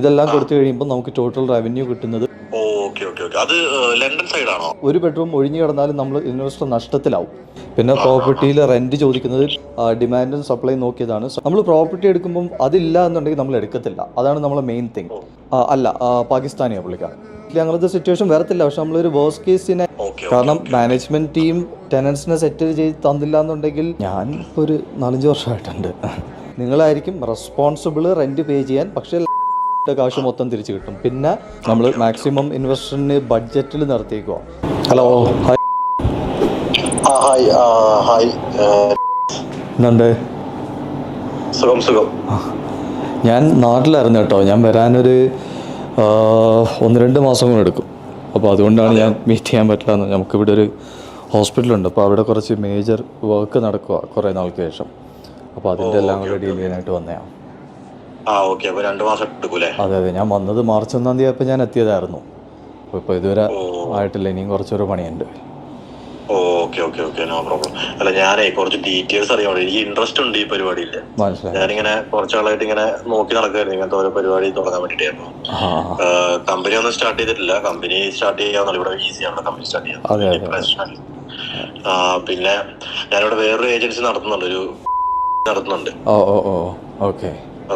ഇതെല്ലാം കൊടുത്തു കഴിയുമ്പോൾ നമുക്ക് ടോട്ടൽ റവന്യൂ കിട്ടുന്നത് അത് ലണ്ടൻ സൈഡാണോ? ഒരു ബെഡ്റൂം ഒഴിഞ്ഞു കിടന്നാലും നമ്മൾ ഇൻവെസ്റ്റർ നഷ്ടത്തിലാവും. പിന്നെ പ്രോപ്പർട്ടിയിൽ റെന്റ് ചോദിക്കുന്നത് ഡിമാൻഡും സപ്ലൈ നോക്കിയതാണ്. നമ്മൾ പ്രോപ്പർട്ടി എടുക്കുമ്പോൾ അതില്ല എന്നുണ്ടെങ്കിൽ നമ്മൾ എടുക്കത്തില്ല. അതാണ് നമ്മളെ മെയിൻ തിങ്. അല്ല, പാകിസ്ഥാനിയാണ് പുള്ളിക്കാരൻ. ഞങ്ങളത്തെ സിറ്റുവേഷൻ വരത്തില്ല. പക്ഷെ നമ്മളൊരു വേഴ്സ്റ്റ് കേസിനെ, കാരണം മാനേജ്മെന്റ് ടീം ടെനൻസിനെ സെറ്റിൽ ചെയ്ത് തന്നില്ല എന്നുണ്ടെങ്കിൽ ഞാൻ ഇപ്പോൾ ഒരു 4-5 വർഷമായിട്ടുണ്ട്. നിങ്ങളായിരിക്കും റെസ്പോൺസിബിൾ റെന്റ് പേ ചെയ്യാൻ. പക്ഷേ കാശ് മൊത്തം തിരിച്ചു കിട്ടും. പിന്നെ നമ്മൾ മാക്സിമം ഇൻവെസ്റ്ററിന് ബഡ്ജറ്റിൽ നിർത്തിയേക്കുക. ഹലോ, എന്നുണ്ട്? ഞാൻ നാട്ടിലായിരുന്നു കേട്ടോ. ഞാൻ വരാനൊരു 1-2 മാസം കൂടെ എടുക്കും. അപ്പോൾ അതുകൊണ്ടാണ് ഞാൻ മീറ്റ് ചെയ്യാൻ പറ്റില്ല. നമുക്കിവിടെ ഒരു ഹോസ്പിറ്റലുണ്ട്. അപ്പോൾ അവിടെ കുറച്ച് മേജർ വർക്ക് നടക്കുക കുറേ നാൾക്ക് ശേഷം. അപ്പോൾ അതിൻ്റെ എല്ലാം കൂടെ ഡീൽ ചെയ്യാനായിട്ട് വന്നതാണ്. അതെ അതെ, ഞാൻ വന്നത് മാർച്ച് 1-ാം തീയതി ആയപ്പോൾ ഞാൻ എത്തിയതായിരുന്നു. അപ്പോൾ ഇപ്പോൾ ഇതുവരെ ആയിട്ടില്ല. ഇനിയും കുറച്ചൊരു പണിയുണ്ട്. അല്ല, ഞാനേ കുറച്ച് ഡീറ്റെയിൽസ് അറിയാൻ എനിക്ക് ഇൻട്രസ്റ്റ് ഉണ്ട് ഈ പരിപാടിയിൽ. ഞാനിങ്ങനെ കുറച്ചാളായിട്ട് ഇങ്ങനെ നോക്കി നടക്കുമായിരുന്നു ഇങ്ങനത്തെ ഓരോ പരിപാടി തുടങ്ങാൻ വേണ്ടിട്ടായിരുന്നു. കമ്പനി ഒന്നും സ്റ്റാർട്ട് ചെയ്തിട്ടില്ല. കമ്പനി സ്റ്റാർട്ട് ചെയ്യാന്നുള്ള ഇവിടെ ഈസിയാണ് കമ്പനി സ്റ്റാർട്ട് ചെയ്യാൻ. പിന്നെ ഞാനിവിടെ വേറൊരു ഏജൻസി നടത്തുന്നുണ്ട്.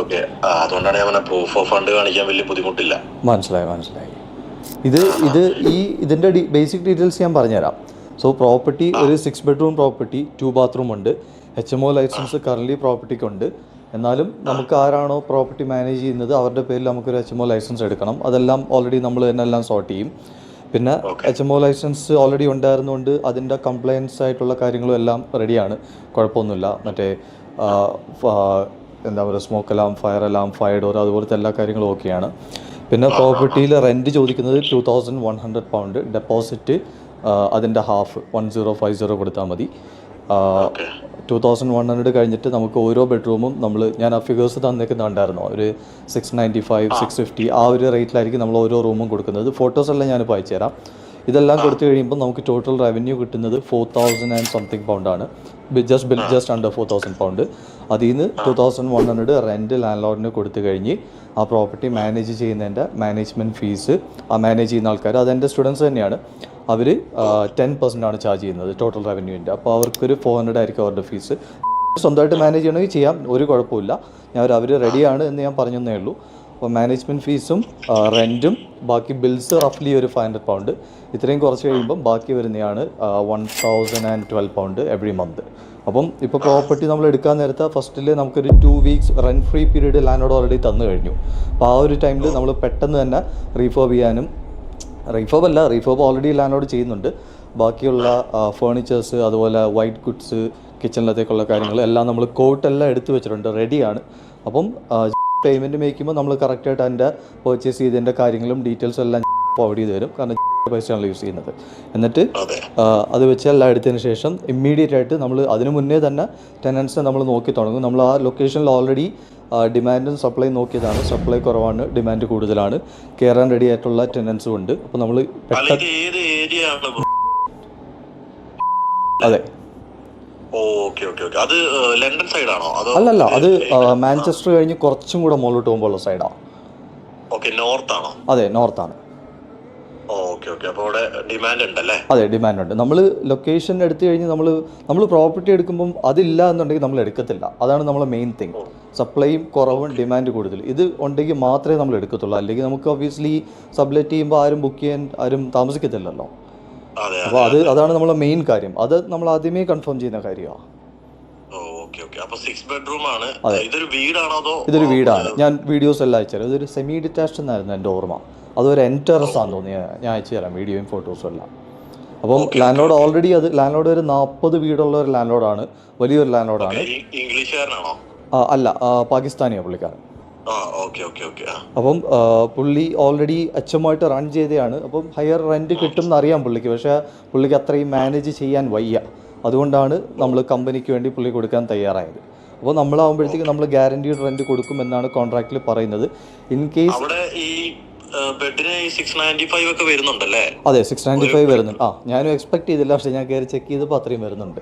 ഓക്കെ, അതുകൊണ്ടാണ് ഞാൻ പ്രൂഫ് ഓഫ് ഫണ്ട് കാണിക്കാൻ വലിയ ബുദ്ധിമുട്ടില്ല. മനസ്സിലായി. ഇതിന്റെ ബേസിക് ഡീറ്റെയിൽസ് ഞാൻ പറഞ്ഞുതരാം. സോ പ്രോപ്പർട്ടി ഒരു 6 ബെഡ്റൂം പ്രോപ്പർട്ടി, 2 ബാത്റൂം ഉണ്ട്. HMO ലൈസൻസ് കറന്റ് പ്രോപ്പർട്ടിക്കുണ്ട്. എന്നാലും നമുക്ക് ആരാണോ പ്രോപ്പർട്ടി മാനേജ് ചെയ്യുന്നത് അവരുടെ പേരിൽ നമുക്കൊരു HMO ലൈസൻസ് എടുക്കണം. അതെല്ലാം ഓൾറെഡി നമ്മൾ തന്നെ എല്ലാം സോർട്ട് ചെയ്യും. പിന്നെ HMO ലൈസൻസ് ഓൾറെഡി ഉണ്ടായിരുന്നുകൊണ്ട് അതിൻ്റെ കംപ്ലയൻസ് ആയിട്ടുള്ള കാര്യങ്ങളും എല്ലാം റെഡിയാണ്. കുഴപ്പമൊന്നുമില്ല. മറ്റേ എന്താ പറയുക, smoke alarm, fire alarm, fire door, അതുപോലത്തെ എല്ലാ കാര്യങ്ങളും ഓക്കെയാണ്. പിന്നെ പ്രോപ്പർട്ടിയിൽ റെൻറ്റ് ചോദിക്കുന്നത് 2100 പൗണ്ട്. ഡെപ്പോസിറ്റ് അതിൻ്റെ ഹാഫ് 1050 കൊടുത്താൽ മതി. 2100 കഴിഞ്ഞിട്ട് നമുക്ക് ഓരോ ബെഡ്റൂമും ഞാൻ ആ ഫിഗേഴ്സ് തന്നേക്കുന്നുണ്ടായിരുന്നു. ഒരു 695, 650 ആ ഒരു റേറ്റിലായിരിക്കും നമ്മൾ ഓരോ റൂമും കൊടുക്കുന്നത്. ഫോട്ടോസ് എല്ലാം ഞാനിപ്പോൾ അയച്ചു തരാം. ഇതെല്ലാം കൊടുത്തു കഴിയുമ്പോൾ നമുക്ക് ടോട്ടൽ റവന്യൂ കിട്ടുന്നത് 4000 and something പൗണ്ടാണ്. Just under 4000 pound. അതിൽ നിന്ന് 2100 റെൻറ്റ് ലാൻഡ് ലോഡിന് കൊടുത്തു കഴിഞ്ഞ് ആ പ്രോപ്പർട്ടി മാനേജ് ചെയ്യുന്നതിൻ്റെ മാനേജ്മെൻറ്റ് ഫീസ്, ആ മാനേജ് ചെയ്യുന്ന ആൾക്കാർ അതെൻ്റെ സ്റ്റുഡൻസ് തന്നെയാണ്. അവർ 10% ചാർജ് ചെയ്യുന്നത് ടോട്ടൽ റവന്യൂവിൻ്റെ. അപ്പോൾ അവർക്കൊരു 400 ആയിരിക്കും അവരുടെ ഫീസ്. സ്വന്തമായിട്ട് മാനേജ് ചെയ്യണമെങ്കിൽ ചെയ്യാം, ഒരു കുഴപ്പമില്ല. അവർ റെഡിയാണ് എന്ന് ഞാൻ പറഞ്ഞതേ ഉള്ളൂ. അപ്പോൾ മാനേജ്മെൻറ്റ് ഫീസും റെൻറ്റും ബാക്കി ബിൽസ് റഫ്ലി ഒരു 500 പൗണ്ട്. ഇത്രയും കുറച്ച് കഴിയുമ്പം ബാക്കി വരുന്നതാണ് 1012 പൗണ്ട് എവറി മന്ത്. അപ്പം ഇപ്പോൾ പ്രോപ്പർട്ടി നമ്മൾ എടുക്കാൻ നേരത്തെ ഫസ്റ്റിൽ നമുക്കൊരു 2 weeks റെൻറ്റ് ഫ്രീ പീരീഡ് ലാൻഡോട് ഓൾറെഡി തന്നു കഴിഞ്ഞു. അപ്പോൾ ആ ഒരു ടൈമിൽ നമ്മൾ പെട്ടെന്ന് തന്നെ റീഫോബ് ചെയ്യാനും, റീഫോബ് ഓൾറെഡി ലാൻഡോട് ചെയ്യുന്നുണ്ട്. ബാക്കിയുള്ള ഫേർണിച്ചേഴ്സ്, അതുപോലെ വൈറ്റ് ഗുഡ്സ്, കിച്ചണിലത്തേക്കുള്ള കാര്യങ്ങൾ എല്ലാം നമ്മൾ കോട്ടെല്ലാം എടുത്തു വെച്ചിട്ടുണ്ട്, റെഡിയാണ്. അപ്പം പേയ്മെൻറ്റ് മേക്കുമ്പോൾ നമ്മൾ കറക്റ്റായിട്ട് അതിൻ്റെ പർച്ചേസ് ചെയ്തതിൻ്റെ കാര്യങ്ങളും ഡീറ്റെയിൽസും എല്ലാം പ്രൊവൈഡ് ചെയ്ത് തരും. കാരണം പൈസയാണല്ലോ യൂസ് ചെയ്യുന്നത്. എന്നിട്ട് അത് വെച്ച് എല്ലാം എടുത്തതിന് ശേഷം ഇമ്മീഡിയറ്റ് ആയിട്ട് നമ്മൾ അതിന് മുന്നേ തന്നെ ടെനൻസിനെ നമ്മൾ നോക്കി തുടങ്ങും. നമ്മൾ ആ ലൊക്കേഷനിൽ ഓൾറെഡി ഡിമാൻഡും സപ്ലൈ നോക്കിയതാണ്. സപ്ലൈ കുറവാണ്, ഡിമാൻഡ് കൂടുതലാണ്. കയറാൻ റെഡി ആയിട്ടുള്ള ടെനൻസും ഉണ്ട്. അപ്പോൾ നമ്മൾ അതെ. അല്ലല്ല, അത് മാഞ്ചസ്റ്റർ കഴിഞ്ഞ് കുറച്ചും കൂടെ മുകളിലോട്ട് പോകുമ്പോൾ സൈഡാണ്. അതെ, നോർത്താണ്. അതെ, ഡിമാൻഡ് ഉണ്ട്. നമ്മൾ ലൊക്കേഷൻ എടുത്തു കഴിഞ്ഞ് നമ്മൾ പ്രോപ്പർട്ടി എടുക്കുമ്പം അതില്ല എന്നുണ്ടെങ്കിൽ നമ്മൾ എടുക്കത്തില്ല. അതാണ് നമ്മളെ മെയിൻ തിങ്. സപ്ലൈയും കുറവും ഡിമാൻഡ് കൂടുതൽ ഇത് ഉണ്ടെങ്കിൽ മാത്രമേ നമ്മൾ എടുക്കത്തുള്ളൂ. അല്ലെങ്കിൽ നമുക്ക് ഒബ്വിയസ്ലി സബ്ലെറ്റ് ചെയ്യുമ്പോൾ ആരും ബുക്ക് ചെയ്യാൻ ആരും താമസിക്കത്തില്ലല്ലോ. അപ്പോൾ അതാണ് നമ്മളെ മെയിൻ കാര്യം. അത് നമ്മൾ ആദ്യമേ കൺഫേം ചെയ്യുന്ന കാര്യമാണ്. ഇതൊരു വീടാണ്. ഞാൻ വീഡിയോസ് എല്ലാം അയച്ചുതരാം. ഇതൊരു സെമി ഡിറ്റാച്ച്ഡ് എന്നായിരുന്നു എൻ്റെ ഓർമ്മ. അതൊരു എൻറ്ററസ് ആണെന്ന് തോന്നി. ഞാൻ അയച്ചു തരാം വീഡിയോയും ഫോട്ടോസും എല്ലാം. അപ്പം ലാൻഡ് ഓൾറെഡി ലാൻഡ് ഒരു 40 വീടുള്ള ഒരു ലാൻഡ്, വലിയൊരു ലാൻഡ്. അല്ല, പാകിസ്ഥാനിയാണ് പുള്ളിക്കാരൻ. അപ്പം പുള്ളി ഓൾറെഡി HMO റൺ ചെയ്തതാണ്. അപ്പം ഹയർ റെൻറ്റ് കിട്ടും എന്നറിയാം പുള്ളിക്ക്. പക്ഷേ പുള്ളിക്ക് അത്രയും മാനേജ് ചെയ്യാൻ വയ്യ. അതുകൊണ്ടാണ് നമ്മൾ കമ്പനിക്ക് വേണ്ടി പുള്ളി കൊടുക്കാൻ തയ്യാറായത്. അപ്പോൾ നമ്മളാകുമ്പോഴത്തേക്ക് നമ്മൾ ഗ്യാരണ്ടീഡ് റെൻറ്റ് കൊടുക്കുമെന്നാണ് കോൺട്രാക്റ്റിൽ പറയുന്നത്. ഇൻ കേസ് അതെ 695 വരുന്നുണ്ട്. ഞാനും എക്സ്പെക്ട് ചെയ്തില്ല. പക്ഷേ ഞാൻ കയറി ചെക്ക് ചെയ്തപ്പോൾ അത്രയും വരുന്നുണ്ട്.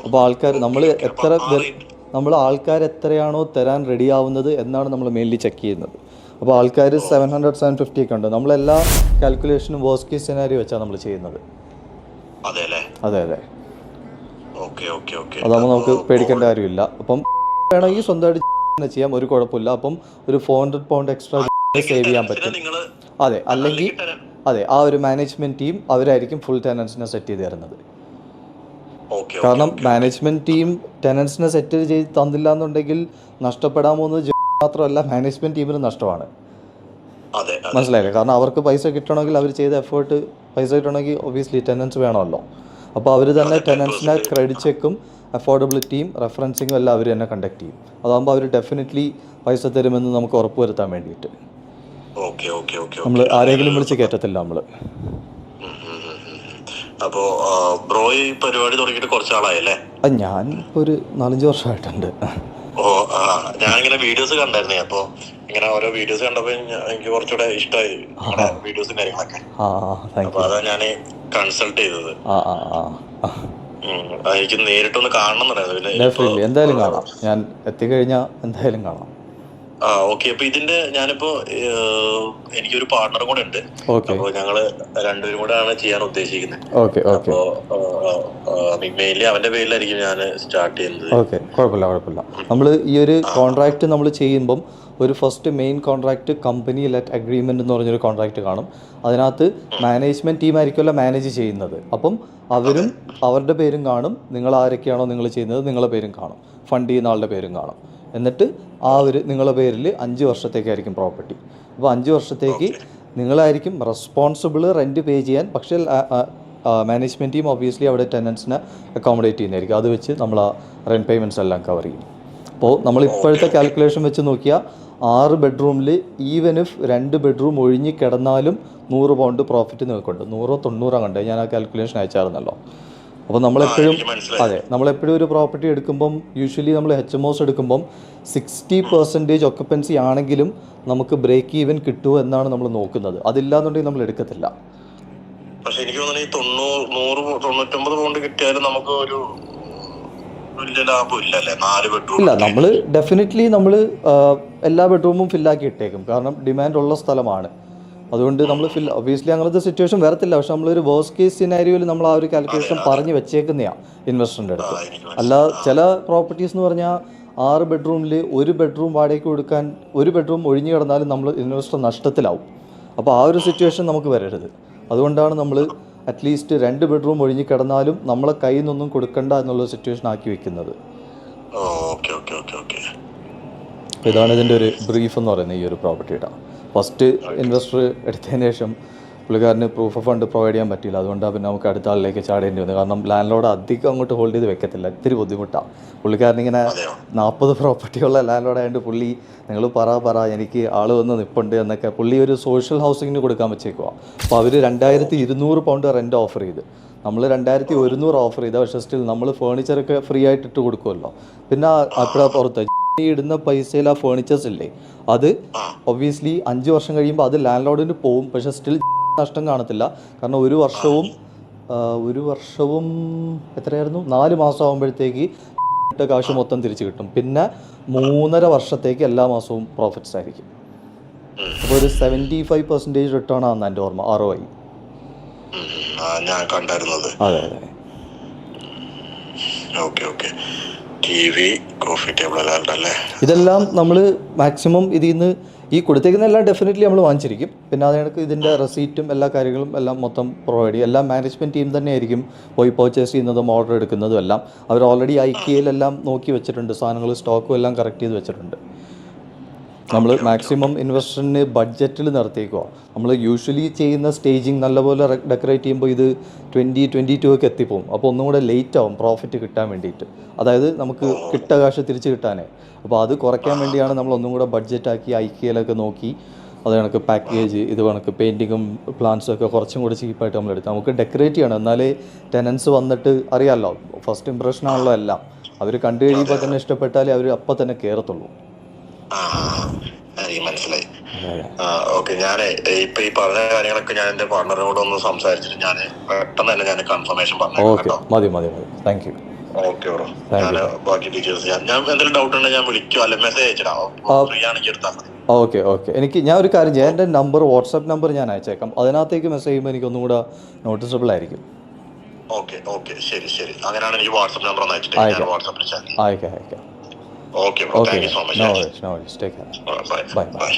അപ്പോൾ ആൾക്കാർ നമ്മൾ എത്ര നമ്മൾ ആൾക്കാർ എത്രയാണോ തരാൻ റെഡി ആവുന്നത് എന്നാണ് നമ്മൾ മെയിൻലി ചെക്ക് ചെയ്യുന്നത്. അപ്പോൾ ആൾക്കാർ 700 750 ഒക്കെ ഉണ്ട്. നമ്മളെല്ലാ കാൽക്കുലേഷനും വേഴ്സ്റ്റ് കേസ് സിനാരിയോ വെച്ചാണ് നമ്മൾ ചെയ്യുന്നത്. അതെ അതെ. അതാകുമ്പോൾ നമുക്ക് പേടിക്കേണ്ട കാര്യമില്ല. അപ്പം വേണമെങ്കിൽ സ്വന്തമായിട്ട് ചെയ്യാം, ഒരു കുഴപ്പമില്ല. അപ്പം ഒരു 400 pound എക്സ്ട്രാ സേവ് ചെയ്യാൻ പറ്റും. അതെ, അല്ലെങ്കിൽ അതെ ആ ഒരു മാനേജ്മെൻറ്റ് ടീം അവരായിരിക്കും ഫുൾ ടെനൻസിനെ സെറ്റ് ചെയ്ത് തരുന്നത്. കാരണം മാനേജ്മെൻറ്റ് ടീം ടെനൻസിനെ സെറ്റ് ചെയ്ത് തന്നില്ല എന്നുണ്ടെങ്കിൽ നഷ്ടപ്പെടാൻ പോകുന്നത് മാത്രമല്ല മാനേജ്മെൻറ്റ് ടീമിന് നഷ്ടമാണ്. മനസ്സിലായില്ലേ? കാരണം അവർക്ക് പൈസ കിട്ടണമെങ്കിൽ അവർ ചെയ്ത എഫേർട്ട് പൈസ കിട്ടണമെങ്കിൽ ഒബ്വിയസ്ലി ടെനൻസ് വേണമല്ലോ. അപ്പോൾ അവർ തന്നെ ടെനൻസിനെ ക്രെഡിറ്റ് ചെക്കും അഫോർഡബിലിറ്റിയും റെഫറൻസിങ്ങും എല്ലാം അവർ തന്നെ കണ്ടക്ട് ചെയ്യും. അതാകുമ്പോൾ അവർ ഡെഫിനറ്റ്ലി പൈസ തരുമെന്ന് നമുക്ക് ഉറപ്പ് വരുത്താൻ വേണ്ടിയിട്ട് നമ്മൾ ആരെങ്കിലും വിളിച്ച് കയറ്റത്തില്ല നമ്മൾ. അപ്പോ ബ്രോ ഈ പരിപാടി തുടങ്ങിയിട്ട് കുറച്ചാളായല്ലേ? ഞാൻ ഇപ്പോൾ ഒരു 4-5 വർഷമായിട്ടുണ്ട്. ഞാനിങ്ങനെ വീഡിയോസ് കണ്ടായിരുന്നേ. അപ്പൊ ഇങ്ങനെ ഓരോ വീഡിയോസ് കണ്ടപ്പോ എനിക്ക് കുറച്ചുകൂടെ ഇഷ്ടമായി വീഡിയോസും കാര്യങ്ങളൊക്കെ. അപ്പൊ അതാ ഞാൻ കൺസൾട്ട് ചെയ്തത്. എനിക്ക് നേരിട്ടൊന്ന് കാണണം. എന്തായാലും കാണാം, ഞാൻ എത്തിക്കഴിഞ്ഞാൽ എന്തായാലും കാണാം. ഓക്കെ. അപ്പൊ ഇതിന്റെ ഞാനിപ്പോ എനിക്കൊരു പാർട്ണർ കൂടെ ഉണ്ട്. അപ്പൊ ഞങ്ങള് രണ്ടുപേരും കൂടെ ആണ് ചെയ്യാൻ ഉദ്ദേശിക്കുന്നത്. അപ്പോ മെയിൻലി അവന്റെ പേരിലായിരിക്കും ഞാൻ സ്റ്റാർട്ട് ചെയ്യുന്നത്. ഓക്കെ, കുഴപ്പമില്ല. നമ്മൾ ഈ ഒരു കോൺട്രാക്ട് നമ്മൾ ചെയ്യുമ്പം ഒരു first main contract company let agreement എന്ന് പറഞ്ഞൊരു കോൺട്രാക്ട് കാണും. അതിനകത്ത് മാനേജ്മെന്റ് ടീമായിരിക്കുമല്ലോ മാനേജ് ചെയ്യുന്നത്. അപ്പം അവരും അവരുടെ പേരും കാണും, നിങ്ങൾ ആരൊക്കെയാണോ നിങ്ങൾ ചെയ്യുന്നത് നിങ്ങളുടെ പേരും കാണും, ഫണ്ട് ചെയ്യുന്ന ആളുടെ പേരും കാണും. എന്നിട്ട് ആ ഒരു നിങ്ങളുടെ പേരിൽ 5 വർഷത്തേക്കായിരിക്കും പ്രോപ്പർട്ടി. അപ്പോൾ 5 വർഷത്തേക്ക് നിങ്ങളായിരിക്കും റെസ്പോൺസിബിൾ റെൻറ്റ് പേ ചെയ്യാൻ. പക്ഷേ മാനേജ്മെൻറ്റ് ടീം ഒബ്വിയസ്ലി അവിടെ ടെനൻസിനെ അക്കോമഡേറ്റ് ചെയ്യുന്നതായിരിക്കും. അത് വെച്ച് നമ്മൾ ആ റെൻറ്റ് പേയ്മെൻറ്റ്സ് എല്ലാം കവർ ചെയ്യും. അപ്പോൾ നമ്മൾ ഇപ്പോഴത്തെ കാൽക്കുലേഷൻ വെച്ച് നോക്കിയാൽ 6 ബെഡ്റൂമിൽ ഈവൻ ഇഫ് 2 ബെഡ്റൂം ഒഴിഞ്ഞ് കിടന്നാലും 100 pound പ്രോഫിറ്റ് നിങ്ങൾക്കുണ്ട്. 100-90 കണ്ട് ഞാൻ ആ കാൽക്കുലേഷൻ അയച്ചായിരുന്നല്ലോ. അപ്പോൾ നമ്മളെപ്പോഴും നമ്മളെപ്പോഴും ഒരു പ്രോപ്പർട്ടി എടുക്കുമ്പം യൂഷ്വലി നമ്മൾ HMOs എടുക്കുമ്പം 60% ഒക്കുപ്പൻസി ആണെങ്കിലും നമുക്ക് ബ്രേക്ക് ഈവൻ കിട്ടുമോ എന്നാണ് നമ്മൾ നോക്കുന്നത്. അതില്ലാന്നുണ്ടെങ്കിൽ നമ്മൾ എടുക്കത്തില്ല. പക്ഷെ എനിക്ക് തോന്നുന്നു ഈ 100-99 pound കിട്ടിയാലും നമുക്ക് ഒരു ഇല്ല. നമ്മൾ ഡെഫിനറ്റ്ലി നമ്മൾ എല്ലാ ബെഡ്റൂമും ഫില്ലാക്കി ഇട്ടേക്കും. കാരണം ഡിമാൻഡ് ഉള്ള സ്ഥലമാണ്. അതുകൊണ്ട് നമ്മൾ ഒബ്വിയസ്ലി അങ്ങനത്തെ സിറ്റുവേഷൻ വരത്തില്ല. പക്ഷെ നമ്മളൊരു വേഴ്സ്റ്റ് കേസ് സിനാരിയോയിൽ നമ്മൾ ആ ഒരു കാൽക്കുലേഷൻ പറഞ്ഞ് വെച്ചേക്കുന്നതാണ് ഇൻവെസ്റ്ററിൻ്റെ അടുത്ത്. അല്ല ചില പ്രോപ്പർട്ടീസ് എന്ന് പറഞ്ഞാൽ 6 ബെഡ്റൂമിൽ 1 ബെഡ്റൂം വാടകയ്ക്ക് കൊടുക്കാൻ 1 ബെഡ്റൂം ഒഴിഞ്ഞു കിടന്നാലും നമ്മൾ ഇൻവെസ്റ്റർ നഷ്ടത്തിലാവും. അപ്പോൾ ആ ഒരു സിറ്റുവേഷൻ നമുക്ക് വരരുത്. അതുകൊണ്ടാണ് നമ്മൾ അറ്റ്ലീസ്റ്റ് 2 ബെഡ്റൂം ഒഴിഞ്ഞ് കിടന്നാലും നമ്മളെ കയ്യിൽ നിന്നൊന്നും കൊടുക്കണ്ട എന്നുള്ള സിറ്റുവേഷൻ ആക്കി വെക്കുന്നത്. ഇതാണ് ഇതിൻ്റെ ഒരു ബ്രീഫ് എന്ന് പറയുന്നത്. ഈ ഒരു പ്രോപ്പർട്ടിയുടെ ഫസ്റ്റ് ഇൻവെസ്റ്റർ എടുത്തതിന് ശേഷം പുള്ളിക്കാരന് പ്രൂഫ് ഓഫ് ഫണ്ട് പ്രൊവൈഡ് ചെയ്യാൻ പറ്റില്ല. അതുകൊണ്ടാണ് പിന്നെ നമുക്ക് അടുത്ത ആളിലേക്ക് ചാടേണ്ടി വന്നത്. കാരണം ലാൻഡ് ലോഡ് അധികം അങ്ങോട്ട് ഹോൾഡ് ചെയ്ത് വെക്കത്തില്ല, ഇത്തിരി ബുദ്ധിമുട്ടാണ്. പുള്ളിക്കാരനിങ്ങനെ 40 പ്രോപ്പർട്ടിയുള്ള ലാൻഡ് ലോഡ് ആയതുകൊണ്ട് പുള്ളി നിങ്ങൾ പറ എനിക്ക് ആൾ വന്ന് നിൽപ്പുണ്ട് എന്നൊക്കെ പുള്ളി ഒരു സോഷ്യൽ ഹൗസിങ്ങിന് കൊടുക്കാൻ വെച്ചേക്കുക. അപ്പോൾ അവർ 2200 pound റെൻറ്റ് ഓഫർ ചെയ്ത് നമ്മൾ 2100 ഓഫർ ചെയ്താൽ പക്ഷേ സ്റ്റിൽ നമ്മൾ ഫേർണിച്ചറൊക്കെ ഫ്രീ ആയിട്ട് ഇട്ട് കൊടുക്കുമല്ലോ. പിന്നെ അപ്പോഴാ പുറത്ത് ഈ ഇടുന്ന പൈസയിൽ ആ ഫേർണിച്ചേഴ്സ് ഇല്ലേ അത് ഒബ്വിയസ്ലി 5 വർഷം കഴിയുമ്പോൾ അത് ലാൻഡ് ലോഡിന് പോവും. പക്ഷേ സ്റ്റിൽ നഷ്ടം കാണത്തില്ല. കാരണം ഒരു വർഷവും എത്രയായിരുന്നു 4 മാസം ആകുമ്പോഴത്തേക്ക് ഇട്ട കാശ് മൊത്തം തിരിച്ചു കിട്ടും. പിന്നെ 3.5 വർഷത്തേക്ക് എല്ലാ മാസവും പ്രോഫിറ്റ്സ് ആയിരിക്കും. അപ്പോൾ ഒരു 75% റിട്ടേൺ ആണ് എൻ്റെ ഓർമ്മ ROI. അതെ. ഇതെല്ലാം നമ്മൾ മാക്സിമം ഇതിൽ നിന്ന് ഈ കൊടുത്തേക്കുന്ന എല്ലാം ഡെഫിനറ്റ്ലി നമ്മൾ വാങ്ങിച്ചിരിക്കും. പിന്നെ അതിനൊക്കെ ഇതിൻ്റെ റെസീറ്റും എല്ലാ കാര്യങ്ങളും എല്ലാം മൊത്തം പ്രൊവൈഡ് ചെയ്യും. എല്ലാം മാനേജ്മെൻറ്റ് ടീം തന്നെ ആയിരിക്കും പോയി പർച്ചേസ് ചെയ്യുന്നതും ഓർഡർ എടുക്കുന്നതും എല്ലാം. അവർ ഓൾറെഡി IKEAലെല്ലാം നോക്കി വെച്ചിട്ടുണ്ട്, സാധനങ്ങൾ സ്റ്റോക്കും എല്ലാം കറക്റ്റ് ചെയ്ത് വെച്ചിട്ടുണ്ട്. നമ്മൾ മാക്സിമം ഇൻവെസ്റ്ററിന് ബഡ്ജറ്റിൽ നിർത്തിയേക്കുക. നമ്മൾ യൂഷ്വലി ചെയ്യുന്ന സ്റ്റേജിങ് നല്ലപോലെ ഡെക്കറേറ്റ് ചെയ്യുമ്പോൾ ഇത് 2022 ഒക്കെ എത്തിപ്പോവും. അപ്പോൾ ഒന്നും കൂടെ ലേറ്റ് ആവും പ്രോഫിറ്റ് കിട്ടാൻ വേണ്ടിയിട്ട്. അതായത് നമുക്ക് കിട്ട കാശ് തിരിച്ച് കിട്ടാനേ. അപ്പോൾ അത് കുറയ്ക്കാൻ വേണ്ടിയാണ് നമ്മൾ ഒന്നും കൂടെ ബഡ്ജറ്റാക്കി IKEAലൊക്കെ നോക്കി അത് കണക്ക് പാക്കേജ് ഇത് കണക്ക് പെയിൻറ്റിങ്ങും പ്ലാൻസും ഒക്കെ കുറച്ചും കൂടെ ചീപ്പായിട്ട് നമ്മൾ എടുത്ത് നമുക്ക് ഡെക്കറേറ്റ് ചെയ്യണം. എന്നാലേ ടെനൻസ് വന്നിട്ട് അറിയാമല്ലോ, ഫസ്റ്റ് ഇംപ്രഷനാണല്ലോ എല്ലാം. അവർ കണ്ടു കഴിയുമ്പോൾ തന്നെ ഇഷ്ടപ്പെട്ടാലേ അവർ അപ്പം തന്നെ കയറത്തുള്ളൂ. മനസ്സിലായി. ഓക്കെ. ഞാൻ ഇപ്പൊ ഈ പറഞ്ഞ കാര്യങ്ങളൊക്കെ ഞാൻ എന്റെ പാർട്ണറിനോട് ഒന്ന് സംസാരിച്ചിട്ട് ഞാൻ പെട്ടെന്ന് തന്നെ ഞാൻ കൺഫർമേഷൻ പറഞ്ഞു. ഓക്കെ, മതി. Thank you. Okay bro. ഞാൻ ബാക്കി ഡീറ്റെയിൽസ് ഞാൻ എന്തെങ്കിലും ഡൗട്ട് ഉണ്ടെങ്കിൽ ഞാൻ വിളിക്കോ അല്ലെ മെസ്സേജ് അയച്ചിടാം. ഫ്രീ ആണെങ്കിൽ എടുത്താൽ മതി. Okay okay. ഞാൻ ഒരു കാര്യം ചെയ്യാം, എൻ്റെ നമ്പർ വാട്സാപ്പ് നമ്പർ ഞാൻ അയച്ചേക്കാം. അതിനകത്തേക്ക് മെസ്സേജ് ചെയ്യുമ്പോൾ എനിക്കൊന്നും കൂടെ നോട്ടീസബിൾ ആയിരിക്കും. ഓക്കെ ഓക്കെ, ശരി ശരി. അങ്ങനെയാണ് എനിക്ക് വാട്സാപ്പ് നമ്പർ ഒന്ന് അയച്ചിട്ട് ഞാൻ വാട്സാപ്പിൽ അയക്കാം. Okay bro, thank you so much. No worries. Take care. Bye bye. By.